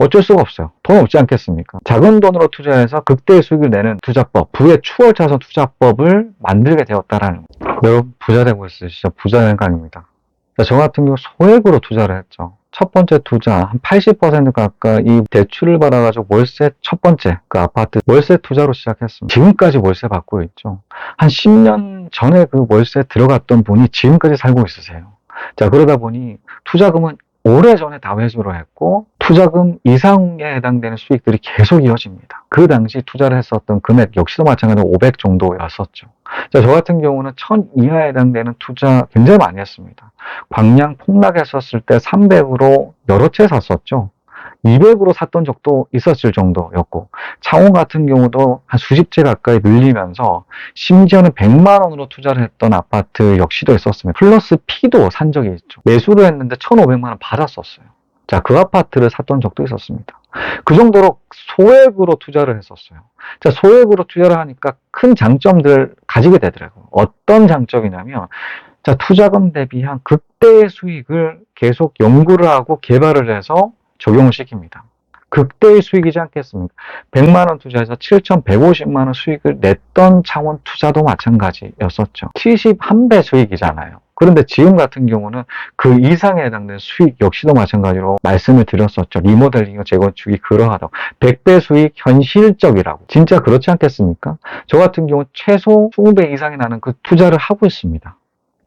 어쩔 수가 없어요. 돈 없지 않겠습니까? 작은 돈으로 투자해서 극대의 수익을 내는 투자법, 부의 추월차선 투자법을 만들게 되었다라는 거예요. 여러분 부자 되고 있으시죠? 부자 되는 거 아닙니다. 저 같은 경우 소액으로 투자를 했죠. 첫 번째 투자 한 80% 가까이 대출을 받아가지고 월세 첫 번째 그 아파트 월세 투자로 시작했습니다. 지금까지 월세 받고 있죠. 한 10년 전에 그 월세 들어갔던 분이 지금까지 살고 있으세요. 자, 그러다 보니 투자금은 오래전에 다 회수를 했고 투자금 이상에 해당되는 수익들이 계속 이어집니다. 그 당시 투자를 했었던 금액 역시도 마찬가지로 500 정도였었죠. 자, 저 같은 경우는 1000 이하에 해당되는 투자 굉장히 많이 했습니다. 광양 폭락했었을 때 300으로 여러 채 샀었죠. 200으로 샀던 적도 있었을 정도였고 창원 같은 경우도 한 수십 채 가까이 늘리면서 심지어는 100만 원으로 투자를 했던 아파트 역시도 있었습니다. 플러스 P도 산 적이 있죠. 매수를 했는데 1,500만 원 받았었어요. 자, 그 아파트를 샀던 적도 있었습니다. 그 정도로 소액으로 투자를 했었어요. 자, 소액으로 투자를 하니까 큰 장점들 가지게 되더라고요. 어떤 장점이냐면 자, 투자금 대비한 극대의 수익을 계속 연구를 하고 개발을 해서 적용을 시킵니다. 극대의 수익이지 않겠습니까? 100만 원 투자해서 7,150만 원 수익을 냈던 창원 투자도 마찬가지였었죠. 71배 수익이잖아요. 그런데 지금 같은 경우는 그 이상에 해당되는 수익 역시도 마찬가지로 말씀을 드렸었죠. 리모델링과 재건축이 그러하다고. 100배 수익 현실적이라고. 진짜 그렇지 않겠습니까? 저 같은 경우 최소 20배 이상이 나는 그 투자를 하고 있습니다.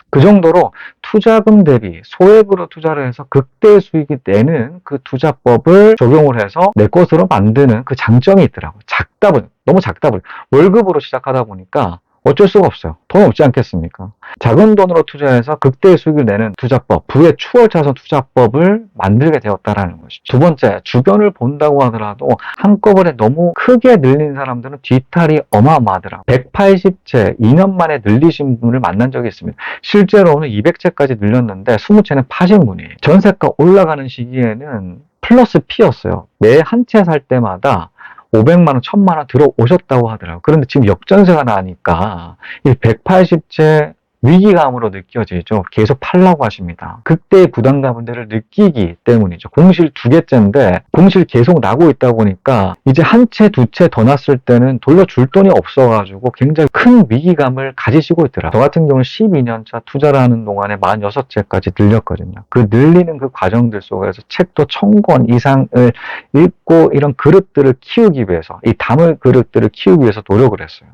그 정도로 투자금 대비 소액으로 투자를 해서 극대의 수익이 내는 그 투자법을 적용을 해서 내 것으로 만드는 그 장점이 있더라고요. 너무 작다 보니 월급으로 시작하다 보니까 어쩔 수가 없어요. 돈 없지 않겠습니까? 작은 돈으로 투자해서 극대의 수익을 내는 투자법, 부의 추월차선 투자법을 만들게 되었다라는 것이죠. 두 번째, 주변을 본다고 하더라도 한꺼번에 너무 크게 늘린 사람들은 뒤탈이 어마어마하더라고요. 180채, 2년 만에 늘리신 분을 만난 적이 있습니다. 실제로는 200채까지 늘렸는데 20채는 파신 분이에요. 전세가 올라가는 시기에는 플러스 P였어요. 매 한 채 살 때마다 500만 원, 1000만 원 들어오셨다고 하더라고요. 그런데 지금 역전세가 나니까 이 180채 위기감으로 느껴지죠. 계속 팔라고 하십니다. 그때의 부담감을 느끼기 때문이죠. 공실 2개째인데 공실 계속 나고 있다 보니까 이제 한 채, 두 채 더 났을 때는 돌려줄 돈이 없어가지고 굉장히 큰 위기감을 가지시고 있더라고요. 저 같은 경우는 12년차 투자를 하는 동안에 46채까지 늘렸거든요. 그 늘리는 그 과정들 속에서 책도 1000권 이상을 읽고 이런 그릇들을 키우기 위해서, 이 담을 그릇들을 키우기 위해서 노력을 했어요.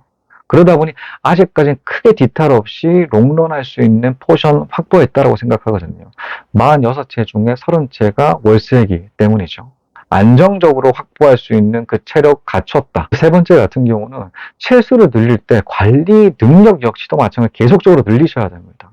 그러다 보니 아직까지는 크게 뒤탈 없이 롱런할 수 있는 포션 확보했다고 생각하거든요. 46채 중에 30채가 월세이기 때문이죠. 안정적으로 확보할 수 있는 그 체력 갖췄다. 세 번째 같은 경우는 채수를 늘릴 때 관리 능력 역시도 마찬가지로 계속적으로 늘리셔야 됩니다.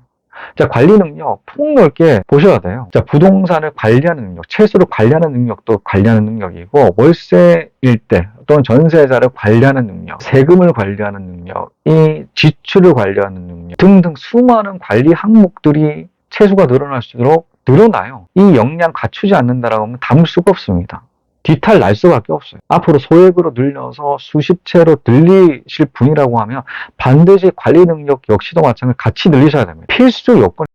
자, 관리 능력 폭넓게 보셔야 돼요. 자, 부동산을 관리하는 능력, 채수를 관리하는 능력도 관리하는 능력이고, 월세일 때 또는 전세자를 관리하는 능력, 세금을 관리하는 능력, 이 지출을 관리하는 능력 등등 수많은 관리 항목들이 채수가 늘어날수록 늘어나요. 이 역량 갖추지 않는다라고 하면 담을 수가 없습니다. 뒤탈 날 수밖에 없어요. 앞으로 소액으로 늘려서 수십 채로 늘리실 분이라고 하면 반드시 관리 능력 역시도 마찬가지로 같이 늘리셔야 됩니다. 필수 요건